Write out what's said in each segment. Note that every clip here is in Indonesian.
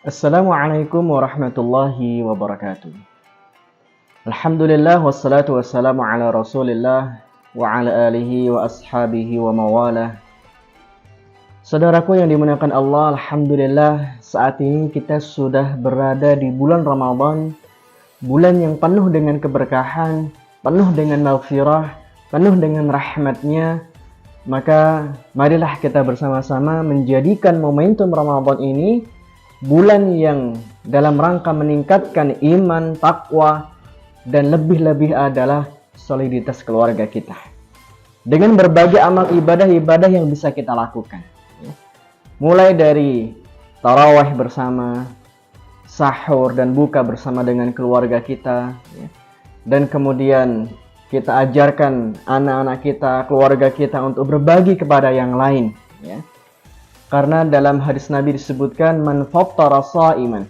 Assalamualaikum warahmatullahi wabarakatuh. Alhamdulillah wassalatu wassalamu ala Rasulillah wa ala alihi wa ashabihi wa mawalah. Saudaraku yang dimuliakan Allah, alhamdulillah saat ini kita sudah berada di bulan Ramadan, bulan yang penuh dengan keberkahan, penuh dengan maghfirah, penuh dengan rahmatnya. Maka marilah kita bersama-sama menjadikan momentum Ramadan ini bulan yang dalam rangka meningkatkan iman, takwa, dan lebih-lebih adalah soliditas keluarga kita. Dengan berbagai amal ibadah-ibadah yang bisa kita lakukan. Mulai dari tarawih bersama, sahur dan buka bersama dengan keluarga kita. Dan kemudian kita ajarkan anak-anak kita, keluarga kita untuk berbagi kepada yang lain. Karena dalam hadis Nabi disebutkan man fattara sha'iman,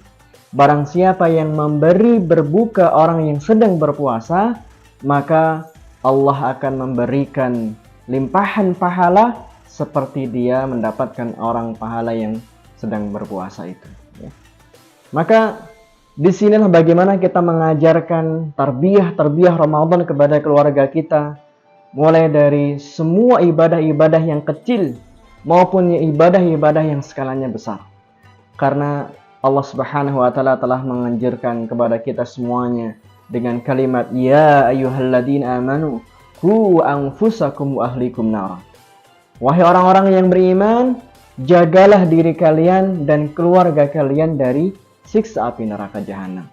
barang siapa yang memberi berbuka orang yang sedang berpuasa, maka Allah akan memberikan limpahan pahala seperti dia mendapatkan orang pahala yang sedang berpuasa itu. Maka disinilah bagaimana kita mengajarkan tarbiyah Ramadan kepada keluarga kita, mulai dari semua ibadah-ibadah yang kecil maupun ibadah-ibadah yang skalanya besar. Karena Allah Subhanahu wa taala telah menganjurkan kepada kita semuanya dengan kalimat ya ayyuhalladzina amanu qu anfusakum wa ahlikum nar. Wahai orang-orang yang beriman, jagalah diri kalian dan keluarga kalian dari siksa api neraka jahanam.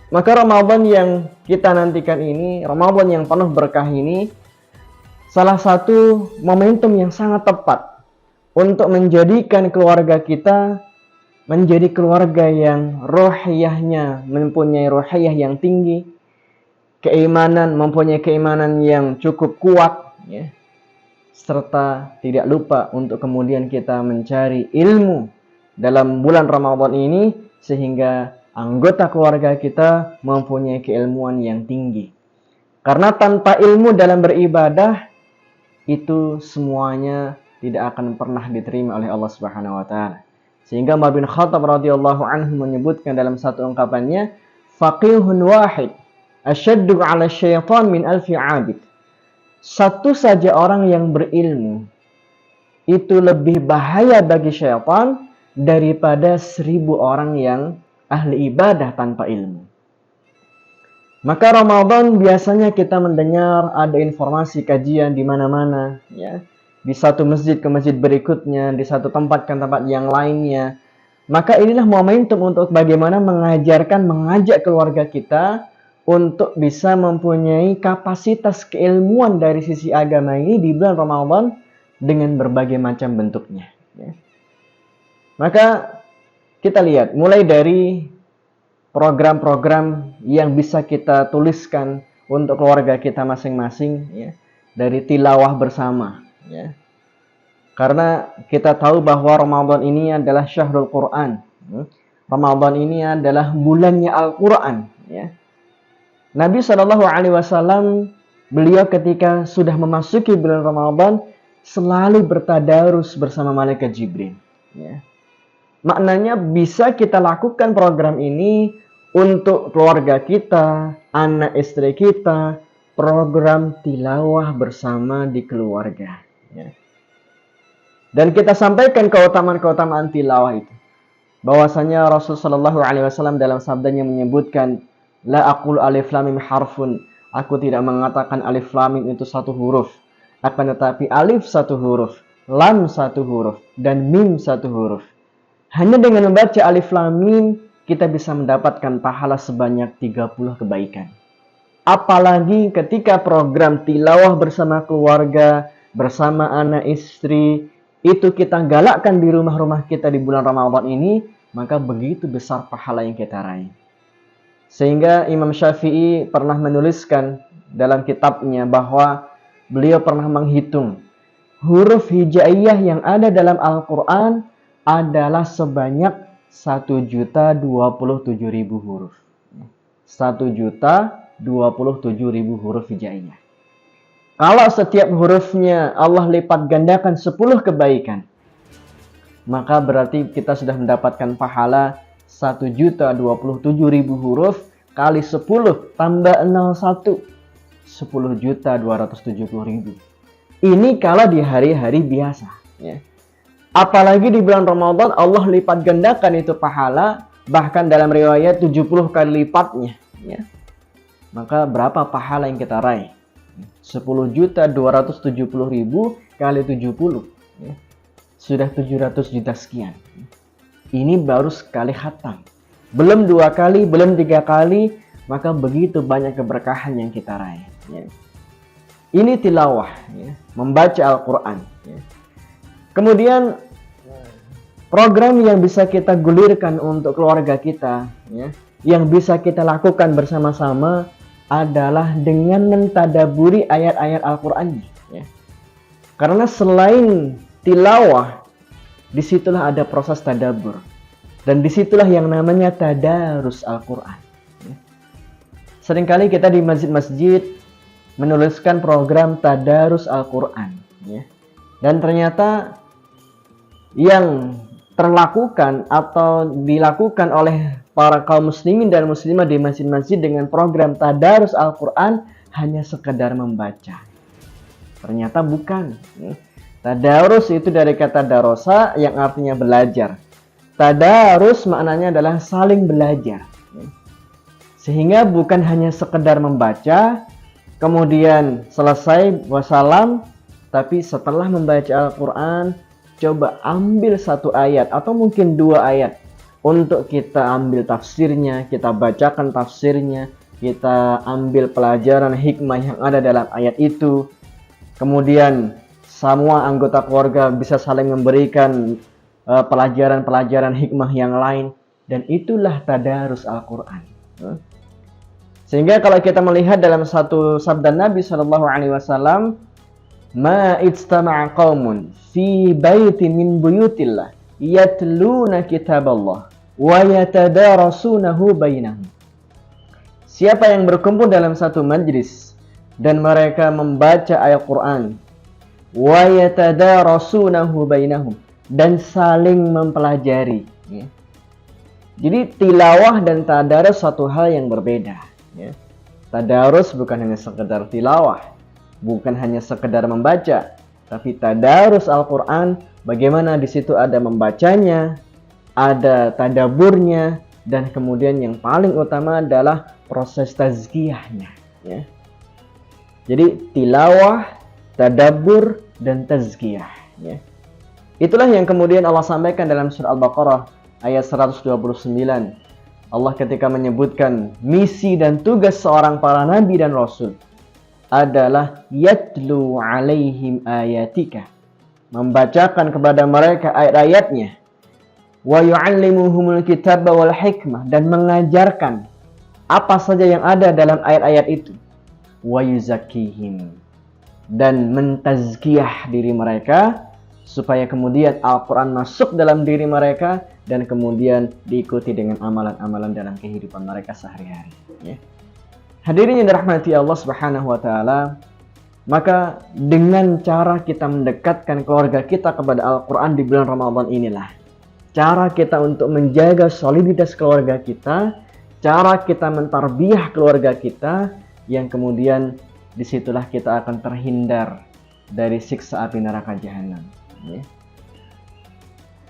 Maka Ramadan yang kita nantikan ini, Ramadan yang penuh berkah ini, salah satu momentum yang sangat tepat untuk menjadikan keluarga kita menjadi keluarga yang rohiyahnya mempunyai rohiyah yang tinggi, mempunyai keimanan yang cukup kuat, serta tidak lupa untuk kemudian kita mencari ilmu dalam bulan Ramadan ini sehingga anggota keluarga kita mempunyai keilmuan yang tinggi. Karena tanpa ilmu dalam beribadah itu semuanya tidak akan pernah diterima oleh Allah Subhanahu wa taala. Sehingga Umar bin Khattab radhiyallahu anhu menyebutkan dalam satu ungkapannya, faqihun wahid asyaddu 'ala syaitan min alfi 'abid. Satu saja orang yang berilmu itu lebih bahaya bagi syaitan daripada 1000 orang yang ahli ibadah tanpa ilmu. Maka Ramadan biasanya kita mendengar ada informasi kajian di mana-mana, di satu masjid ke masjid berikutnya, di satu tempat ke tempat yang lainnya. Maka inilah momentum untuk bagaimana mengajak keluarga kita untuk bisa mempunyai kapasitas keilmuan dari sisi agama ini di bulan Ramadan dengan berbagai macam bentuknya. Maka kita lihat mulai dari program-program yang bisa kita tuliskan untuk keluarga kita masing-masing, dari tilawah bersama. Karena kita tahu bahwa Ramadan ini adalah syahrul Quran. Ramadan ini adalah bulannya Al-Quran. Nabi SAW, beliau ketika sudah memasuki bulan Ramadan selalu bertadarus bersama malaikat Jibril. Maknanya bisa kita lakukan program ini untuk keluarga kita, anak istri kita, program tilawah bersama di keluarga. Dan kita sampaikan keutamaan-keutamaan tilawah itu. Bahwasanya Rasulullah SAW dalam sabdanya menyebutkan, la aqul alif lam mim harfun. Aku tidak mengatakan alif lam mim itu satu huruf. Akan tetapi alif satu huruf, lam satu huruf, dan mim satu huruf. Hanya dengan membaca alif lam mim, kita bisa mendapatkan pahala sebanyak 30 kebaikan. Apalagi ketika program tilawah bersama keluarga, bersama anak istri, itu kita galakkan di rumah-rumah kita di bulan Ramadan ini, maka begitu besar pahala yang kita raih. Sehingga Imam Syafi'i pernah menuliskan dalam kitabnya bahwa beliau pernah menghitung huruf hijaiyah yang ada dalam Al-Quran adalah sebanyak 1.027.000 huruf. 1.027.000 huruf hijaiyah. Kalau setiap hurufnya Allah lipat gandakan 10 kebaikan, maka berarti kita sudah mendapatkan pahala 1.027.000 huruf kali 10 tambah 01, 10.270.000. Ini kalau di hari-hari biasa, ya. Apalagi di bulan Ramadan Allah lipat gandakan itu pahala, bahkan dalam riwayat 70 kali lipatnya, ya. Maka berapa pahala yang kita raih? 10.270.000 kali 70, ya. Sudah 700 juta sekian. Ini baru sekali khatam. Belum 2 kali, belum 3 kali, maka begitu banyak keberkahan yang kita raih, ya. Ini tilawah, ya, membaca Al-Quran, ya. Kemudian program yang bisa kita gulirkan untuk keluarga kita, ya, yang bisa kita lakukan bersama-sama adalah dengan mentadaburi ayat-ayat Al-Quran, ya. Karena selain tilawah, disitulah ada proses tadabur, dan disitulah yang namanya tadarus Al-Quran, ya. Seringkali kita di masjid-masjid menuliskan program tadarus Al-Quran, ya. Dan ternyata yang terlakukan atau dilakukan oleh para kaum muslimin dan muslimah di masjid-masjid dengan program tadarus Al-Quran hanya sekedar membaca. Ternyata bukan. Tadarus itu dari kata darosa yang artinya belajar. Tadarus maknanya adalah saling belajar. Sehingga bukan hanya sekedar membaca, kemudian selesai wassalam, tapi setelah membaca Al-Quran, coba ambil 1 ayat atau mungkin 2 ayat untuk kita ambil tafsirnya, kita bacakan tafsirnya, kita ambil pelajaran hikmah yang ada dalam ayat itu. Kemudian semua anggota keluarga bisa saling memberikan pelajaran-pelajaran hikmah yang lain, dan itulah tadarus Al-Quran. Sehingga kalau kita melihat dalam satu sabda Nabi SAW, ma ijtama'a qaumun fi baitin min buyutillah yatluna kitaballah wa yatadarasunahu bainahum. Siapa yang berkumpul dalam satu majlis dan mereka membaca ayat Quran, wa yatadarasunahu bainahum, dan saling mempelajari, ya. Jadi tilawah dan tadarus satu hal yang berbeda, ya. Tadarus bukan hanya sekedar tilawah, bukan hanya sekedar membaca, tapi tadarus Al-Quran, bagaimana di situ ada membacanya, ada tadaburnya, dan kemudian yang paling utama adalah proses tazkiyahnya, ya. Jadi tilawah, tadabur, dan tazkiyah, ya. Itulah yang kemudian Allah sampaikan dalam surah Al-Baqarah ayat 129. Allah ketika menyebutkan misi dan tugas seorang para nabi dan rasul adalah yatlu alaihim ayatika, membacakan kepada mereka ayat-ayatnya, wa yu'allimuhumul kitaba wal hikmah, dan mengajarkan apa saja yang ada dalam ayat-ayat itu, wa yuzakkihim, dan mentazkiyah diri mereka supaya kemudian Al-Quran masuk dalam diri mereka dan kemudian diikuti dengan amalan-amalan dalam kehidupan mereka sehari-hari, ya. Hadirin yang dirahmati Allah Subhanahu wa taala, maka dengan cara kita mendekatkan keluarga kita kepada Al-Quran di bulan Ramadan inilah cara kita untuk menjaga soliditas keluarga kita, cara kita mentarbiyah keluarga kita, yang kemudian disitulah kita akan terhindar dari siksa api neraka jahanam, ya.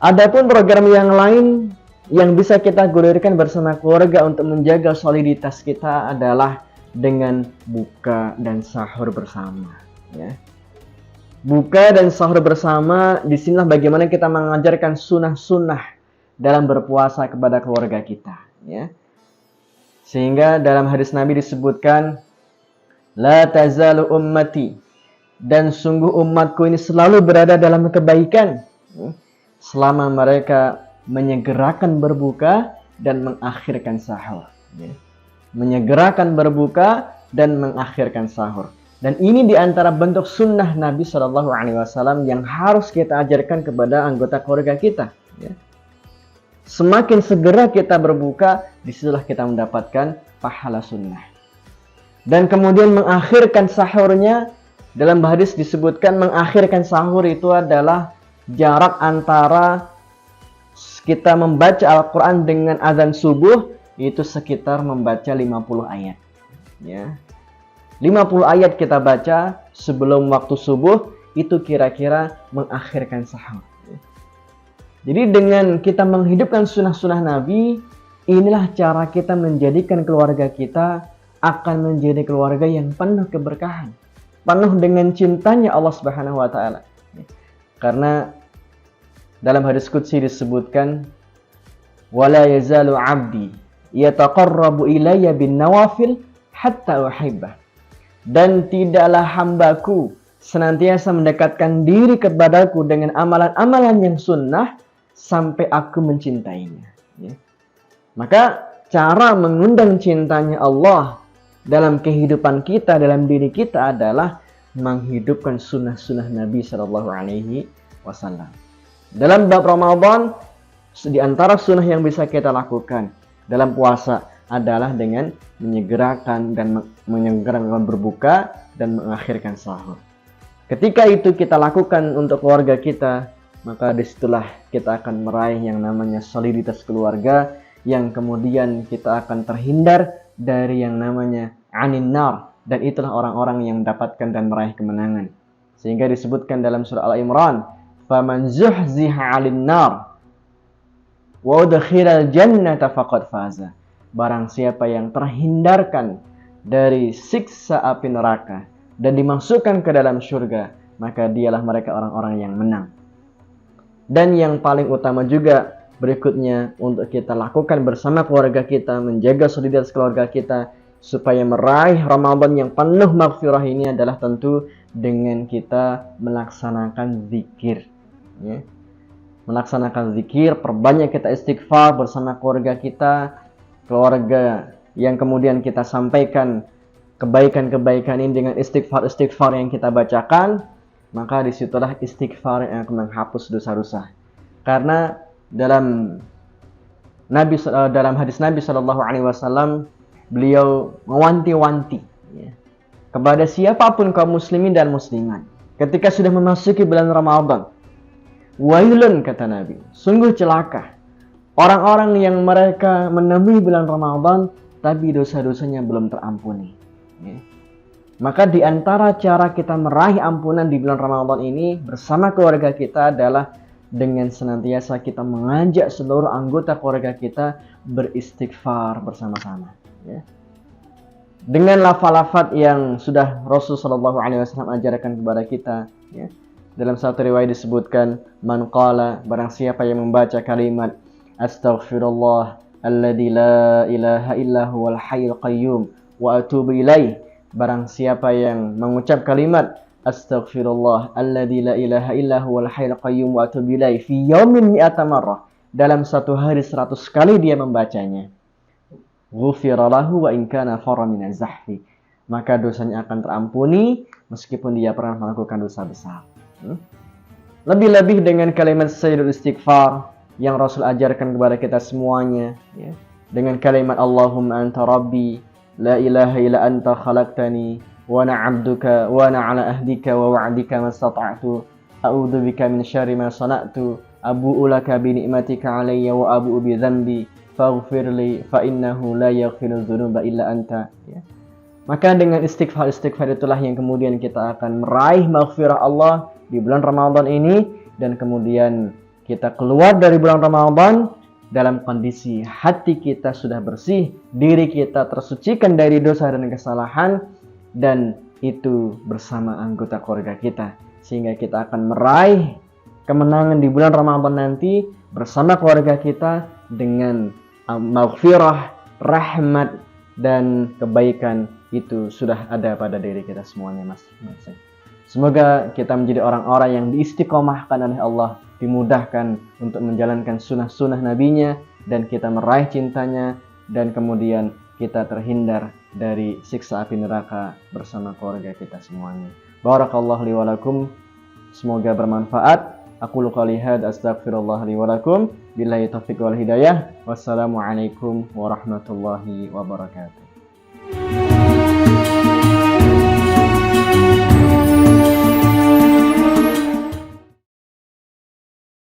Adapun program yang lain yang bisa kita gulirkan bersama keluarga untuk menjaga soliditas kita adalah dengan buka dan sahur bersama, ya. Buka dan sahur bersama, disinilah bagaimana kita mengajarkan sunnah-sunnah dalam berpuasa kepada keluarga kita, ya. Sehingga dalam hadis Nabi disebutkan, la tazalu ummati, dan sungguh umatku ini selalu berada dalam kebaikan, selama mereka menyegerakan berbuka dan mengakhirkan sahur, ya. Menyegerakan berbuka dan mengakhirkan sahur. Dan ini diantara bentuk sunnah Nabi SAW yang harus kita ajarkan kepada anggota keluarga kita, ya. Semakin segera kita berbuka, disitulah kita mendapatkan pahala sunnah. Dan kemudian mengakhirkan sahurnya, dalam hadis disebutkan mengakhirkan sahur itu adalah jarak antara kita membaca Al-Quran dengan azan subuh itu sekitar membaca 50 ayat. Ya. 50 ayat kita baca sebelum waktu subuh itu kira-kira mengakhirkan sahur. Jadi dengan kita menghidupkan sunnah-sunnah Nabi, inilah cara kita menjadikan keluarga kita akan menjadi keluarga yang penuh keberkahan, penuh dengan cintanya Allah Subhanahu wa taala. Karena dalam hadis qudsi disebutkan, "Wala yazalu 'abdi yataqarrabu ilayya bin nawafil hatta uhibbah." Dan tidaklah hambaku senantiasa mendekatkan diri kepadaku dengan amalan-amalan yang sunnah sampai aku mencintainya. Ya. Maka cara mengundang cintanya Allah dalam kehidupan kita, dalam diri kita adalah menghidupkan sunnah-sunnah Nabi Shallallahu Alaihi Wasallam. Dalam bab Ramadan, di antara sunnah yang bisa kita lakukan dalam puasa adalah dengan menyegerakan berbuka dan mengakhirkan sahur. Ketika itu kita lakukan untuk keluarga kita, maka disitulah kita akan meraih yang namanya soliditas keluarga, yang kemudian kita akan terhindar dari yang namanya anin nar, dan itulah orang-orang yang mendapatkan dan meraih kemenangan. Sehingga disebutkan dalam surah Al-Imran, "Faman zuhziha 'alan nar wa udkhilal jannata faqad faza." Barang siapa yang terhindarkan dari siksa api neraka dan dimasukkan ke dalam surga, maka dialah mereka orang-orang yang menang. Dan yang paling utama juga berikutnya untuk kita lakukan bersama keluarga kita, menjaga soliditas keluarga kita supaya meraih Ramadan yang penuh maghfirah ini adalah tentu dengan kita melaksanakan zikir. Ya. Melaksanakan zikir, perbanyak kita istighfar bersama keluarga kita, keluarga yang kemudian kita sampaikan kebaikan-kebaikan ini dengan istighfar yang kita bacakan, maka disitulah istighfar yang akan menghapus dosa-dosa. Karena dalam hadis Nabi Shallallahu Alaihi Wasallam, beliau mewanti-wanti ya, kepada siapapun kaum muslimin dan muslimat ketika sudah memasuki bulan Ramadan, wailun, kata Nabi, sungguh celaka orang-orang yang mereka menemui bulan Ramadan tapi dosa-dosanya belum terampuni. Ya. Maka di antara cara kita meraih ampunan di bulan Ramadan ini bersama keluarga kita adalah dengan senantiasa kita mengajak seluruh anggota keluarga kita beristighfar bersama-sama. Ya. Dengan lafaz-lafaz yang sudah Rasulullah SAW ajarkan kepada kita. Ya. Dalam satu riwayat disebutkan, "Man qala," barang siapa yang membaca kalimat "Astaghfirullah alladzi la ilaha illa huwal hayyul qayyum wa atubu ilaih." Barang siapa yang mengucap kalimat "Astaghfirullah alladzi la ilaha illa huwal hayyul qayyum wa atubu ilaih" fi yaumin mi'ata marrah, dalam satu hari 100 kali dia membacanya, ghufira lahu wa in kana farra min az-zahfi, maka dosanya akan terampuni meskipun dia pernah melakukan dosa besar. Lebih-lebih dengan kalimat sayyidul istighfar yang Rasul ajarkan kepada kita semuanya, ya. Dengan kalimat Allahumma anta rabbi la ilaha illa anta khalaqtani wa ana 'abduka wa ana 'ala ahdika wa wa'dika mastata'tu a'udzu bika min syarri ma sana'tu abu'u laka bi ni'matika 'alayya wa abu'u bi dzambi faghfirli fa innahu la yaghfiru dzunuba illa anta. Ya. Maka dengan istighfar itulah yang kemudian kita akan meraih maghfirah Allah di bulan Ramadan ini, dan kemudian kita keluar dari bulan Ramadan dalam kondisi hati kita sudah bersih, diri kita tersucikan dari dosa dan kesalahan, dan itu bersama anggota keluarga kita. Sehingga kita akan meraih kemenangan di bulan Ramadan nanti bersama keluarga kita dengan maghfirah, rahmat, dan kebaikan itu sudah ada pada diri kita semuanya, Mas. Semoga kita menjadi orang-orang yang diistiqomahkan oleh Allah, dimudahkan untuk menjalankan sunnah-sunnah nabinya, dan kita meraih cintanya, dan kemudian kita terhindar dari siksa api neraka bersama keluarga kita semuanya. Barakallahu li wa lakum. Semoga bermanfaat. Aqulu qouli hadza astaghfirullah li wa lakum. Billahi taufiq wal hidayah. Wassalamualaikum warahmatullahi wabarakatuh.